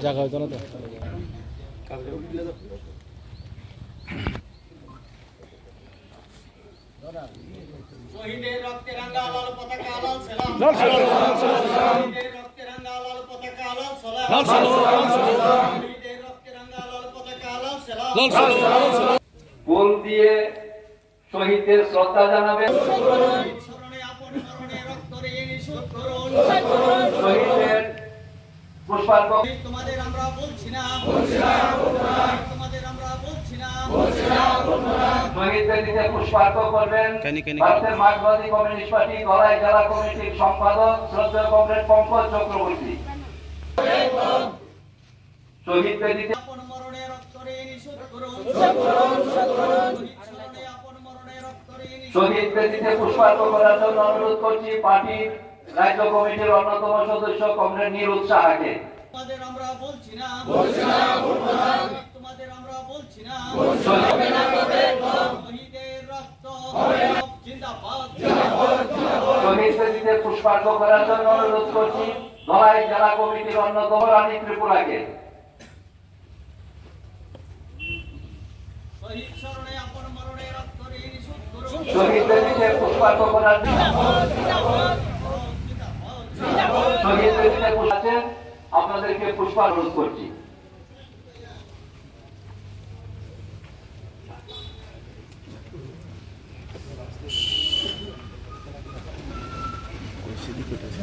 জায়গা হইতো না তো শহীদের রক্তে রাঙা লাল পতাকা লাল সালাম শহীদের রক্তে রাঙা লাল পতাকা লাল সালাম শহীদের রক্তে রাঙা লাল পতাকা লাল সালাম ফুল দিয়ে শহীদদের শ্রদ্ধা জানাবেন। স্মরণে আপন মরণে রক্ত ঋণ শোধ করুন শহীদদের পুষ্পার্ঘ তোমাদের আমরা বলছি না তোমাদের আমরা বলছি না শহীদদের দিকে পুষ্পার্ঘ করবেন ভারতের মার্ক্সবাদী কমিউনিস্ট পার্টি ধলাই জেলা কমিটির সম্পাদক শ্রদ্ধেয় কমরেড পঙ্কজ চক্রবর্তী। শহীদদের দিকে আপন মরণে রক্ত ঋণ শোধ করুন স্মরণে আপন মরণে রক্ত ঋণ শহীদদের দিকে পুষ্পার্ঘ করার জন্য অনুরোধ করছি পার্টির রাজ্য কমিটির অন্যতম সদস্য কমরেড নীরুৎ সাহাকে। তোমাদের আমরা বলছি না তোমাদের আমরা বলছি না শহীদের রক্ত জিন্দাবাদ শহীদদের দিকে পুষ্পার্ঘ করার জন্য অনুরোধ করছি ধলাই জেলা কমিটির অন্যতম রানী ত্রিপুরাকে। শহীদ স্মরণে আপন মরণে রক্ত ঋণ শোধ করুন শহীদদের দিকে পুষ্পার্ঘ করার জন্য শহীদদের দিকে পুষ্পার্ঘ আপনাদেরকে পুষ্পার্ঘ করছি। সিদ্ধি করতেছে